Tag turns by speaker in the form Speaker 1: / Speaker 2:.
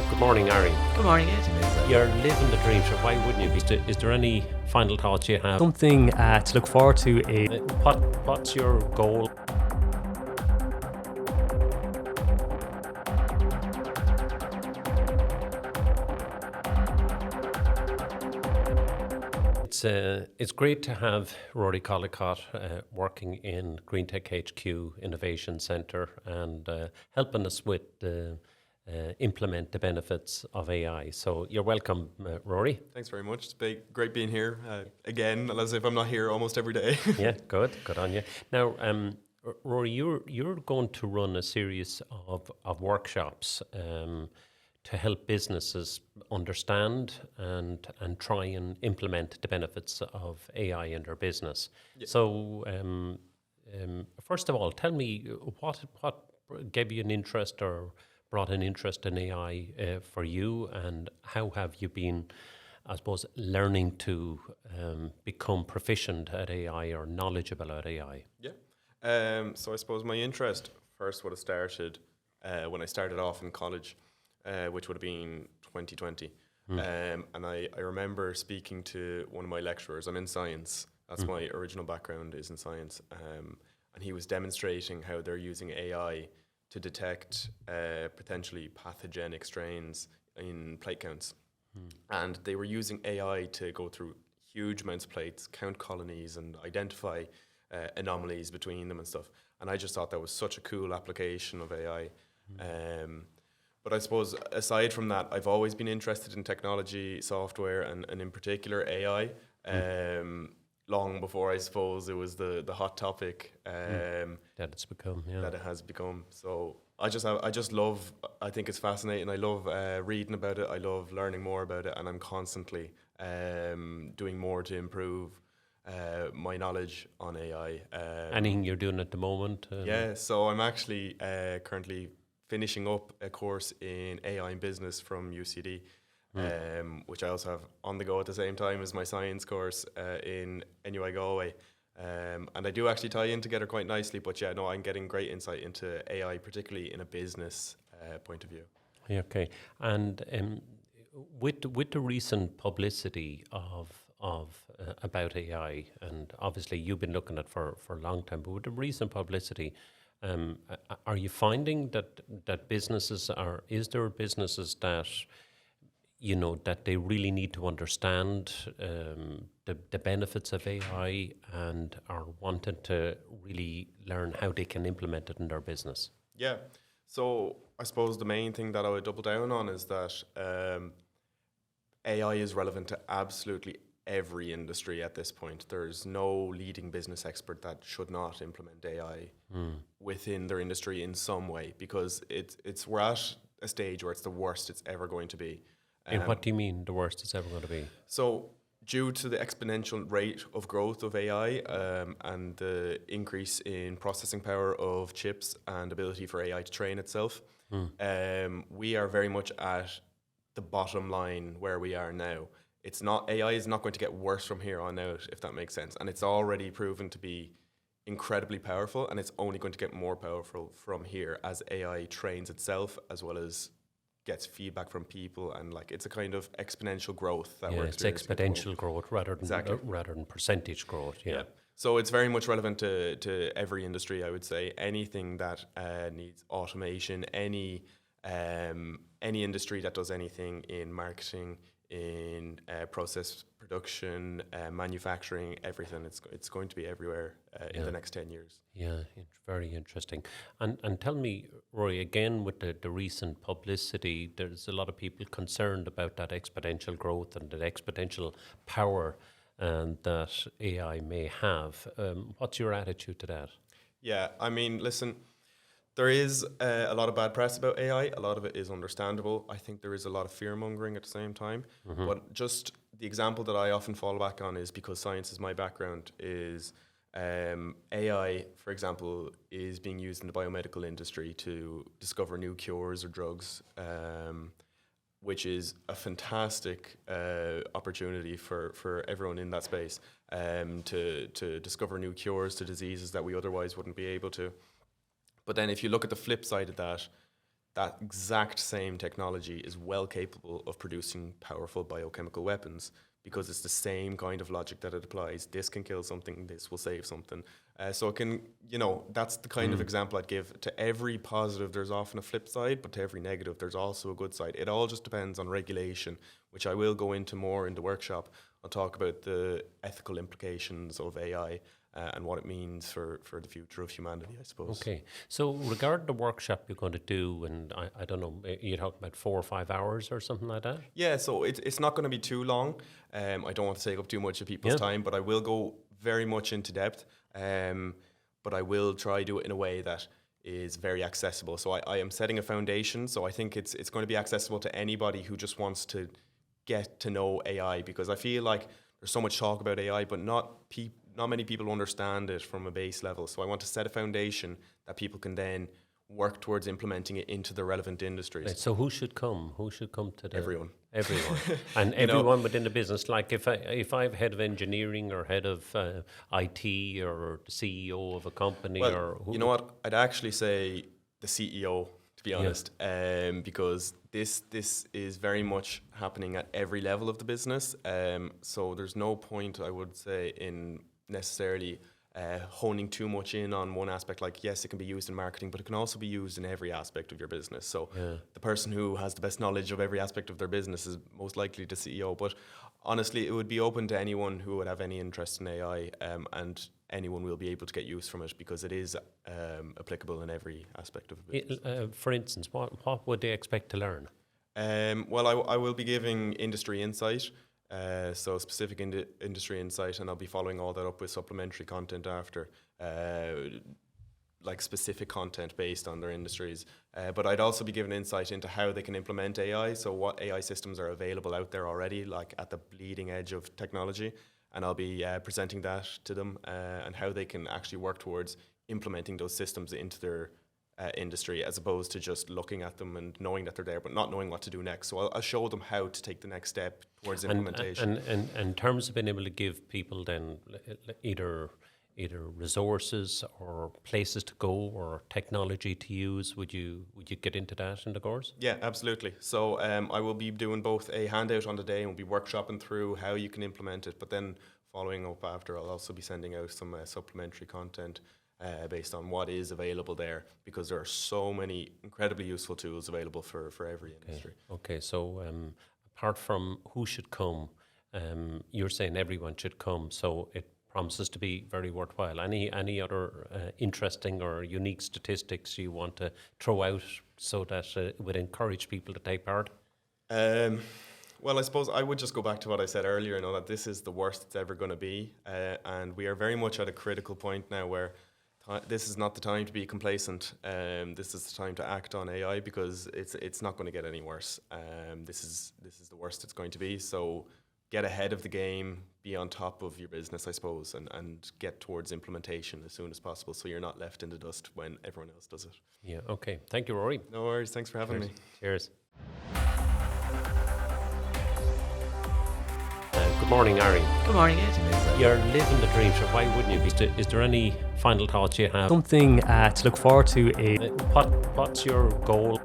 Speaker 1: Good morning, Ari.
Speaker 2: Good morning, Ed.
Speaker 1: You're living the dream, so why wouldn't you be? Is there any final thoughts you have?
Speaker 2: Something to look forward to is
Speaker 1: What's your goal? It's great to have Rory Caldicott working in GreenTechHQ Innovation Centre and helping us with implement the benefits of AI. So you're welcome, Rory.
Speaker 3: Thanks very much. It's great being here again, as if I'm not here almost every day.
Speaker 1: Yeah, good on you. Now, Rory, you're going to run a series of workshops to help businesses understand and try and implement the benefits of AI in their business. Yeah. So, first of all, tell me what gave you an interest or brought an interest in AI for you, and how have you been, I suppose, learning to become proficient at AI or knowledgeable at AI?
Speaker 3: Yeah. So I suppose my interest first would have started when I started off in college, which would have been 2020. And I remember speaking to one of my lecturers. I'm in science. That's my original background, is in science. And he was demonstrating how they're using AI to detect potentially pathogenic strains in plate counts. And they were using AI to go through huge amounts of plates, count colonies, and identify anomalies between them and stuff. And I just thought that was such a cool application of AI. But I suppose aside from that, I've always been interested in technology, software, and in particular AI. Long before, I suppose, it was the hot topic
Speaker 1: that it's become, yeah.
Speaker 3: That it has become. So I just love. I think it's fascinating. I love reading about it. I love learning more about it, and I'm constantly doing more to improve my knowledge on AI.
Speaker 1: Anything you're doing at the moment?
Speaker 3: Yeah. So I'm actually currently finishing up a course in AI in business from UCD. Which I also have on the go at the same time as my science course in NUI Galway. And I do actually tie in together quite nicely, but yeah, no, I'm getting great insight into AI, particularly in a business point of view.
Speaker 1: Yeah, okay. And with the recent publicity of about AI, and obviously you've been looking at it for a long time, but with the recent publicity, are you finding that businesses is there businesses that that they really need to understand the benefits of AI and are wanting to really learn how they can implement it in their business?
Speaker 3: Yeah. So I suppose the main thing that I would double down on is that AI is relevant to absolutely every industry at this point. There's no leading business expert that should not implement AI within their industry in some way, because we're at a stage where it's the worst it's ever going to be.
Speaker 1: And what do you mean the worst it's ever going to be?
Speaker 3: So due to the exponential rate of growth of AI and the increase in processing power of chips and ability for AI to train itself, we are very much at the bottom line where we are now. AI is not going to get worse from here on out, if that makes sense. And it's already proven to be incredibly powerful, and it's only going to get more powerful from here as AI trains itself, as well as gets feedback from people, and it's a kind of exponential growth that we're experiencing.
Speaker 1: It's exponential growth rather than percentage growth. Yeah.
Speaker 3: So it's very much relevant to every industry, I would say. Anything that needs automation, any industry that does anything in marketing, in process production, manufacturing, everything. It's going to be everywhere in the next 10 years.
Speaker 1: Yeah, it's very interesting. And tell me, Rory, again, with the recent publicity, there's a lot of people concerned about that exponential growth and the exponential power that AI may have. What's your attitude to that?
Speaker 3: Yeah, I mean, listen, there is a lot of bad press about AI. A lot of it is understandable. I think there is a lot of fear-mongering at the same time. But just the example that I often fall back on is, because science is my background, is AI, for example, is being used in the biomedical industry to discover new cures or drugs, which is a fantastic opportunity for everyone in that space to discover new cures to diseases that we otherwise wouldn't be able to. But then if you look at the flip side of that, that exact same technology is well capable of producing powerful biochemical weapons, because it's the same kind of logic that it applies. This can kill something, this will save something. So it can, that's the kind of example I'd give. To every positive, there's often a flip side, but to every negative, there's also a good side. It all just depends on regulation, which I will go into more in the workshop. I'll talk about the ethical implications of AI and what it means for the future of humanity, I suppose.
Speaker 1: Okay. So regarding the workshop you're going to do, and I don't know, you talk about 4 or 5 hours or something like that?
Speaker 3: Yeah, so it's not going to be too long. I don't want to take up too much of people's time, but I will go very much into depth. But I will try do it in a way that is very accessible. So I am setting a foundation, so I think it's going to be accessible to anybody who just wants to get to know AI, because I feel like there's so much talk about AI, but not many people understand it from a base level. So I want to set a foundation that people can then work towards implementing it into the relevant industries.
Speaker 1: Right, so who should come? Who should come to the...
Speaker 3: Everyone.
Speaker 1: And everyone within the business. Like if I'm head of engineering or head of IT or the CEO of a company,
Speaker 3: well,
Speaker 1: or who?
Speaker 3: You know what? I'd actually say the CEO, to be honest, because this is very much happening at every level of the business. So there's no point, I would say, in necessarily honing too much in on one aspect. Like, yes, it can be used in marketing, but it can also be used in every aspect of your business. So the person who has the best knowledge of every aspect of their business is most likely the CEO. But honestly, it would be open to anyone who would have any interest in AI, and anyone will be able to get use from it, because it is applicable in every aspect of a business.
Speaker 1: For instance, what would they expect to learn?
Speaker 3: Well, I will be giving industry insight. So specific industry insight, and I'll be following all that up with supplementary content after, like specific content based on their industries. But I'd also be giving insight into how they can implement AI, so what AI systems are available out there already, like at the bleeding edge of technology, and I'll be presenting that to them, and how they can actually work towards implementing those systems into their industry, as opposed to just looking at them and knowing that they're there but not knowing what to do next. So I'll show them how to take the next step towards implementation.
Speaker 1: And in terms of being able to give people then either resources or places to go or technology to use, would you get into that in the course?
Speaker 3: Yeah, absolutely. So I will be doing both a handout on the day, and we'll be workshopping through how you can implement it, but then following up after, I'll also be sending out some supplementary content based on what is available there, because there are so many incredibly useful tools available for every industry.
Speaker 1: Okay, so apart from who should come, you're saying everyone should come, so it promises to be very worthwhile. Any other interesting or unique statistics you want to throw out so that it would encourage people to take part?
Speaker 3: Well, I suppose I would just go back to what I said earlier, that this is the worst it's ever going to be, and we are very much at a critical point now where this is not the time to be complacent. This is the time to act on AI, because it's not going to get any worse. This is the worst it's going to be. So get ahead of the game, be on top of your business, I suppose, and get towards implementation as soon as possible, so you're not left in the dust when everyone else does it.
Speaker 1: Yeah. Okay. Thank you, Rory.
Speaker 3: No worries. Thanks for having me.
Speaker 1: Cheers. Good morning, Ari.
Speaker 2: Good morning, Ed.
Speaker 1: You're living the dream, so why wouldn't you be? Is there any final thoughts you have?
Speaker 2: Something to look forward to.
Speaker 1: What's your goal?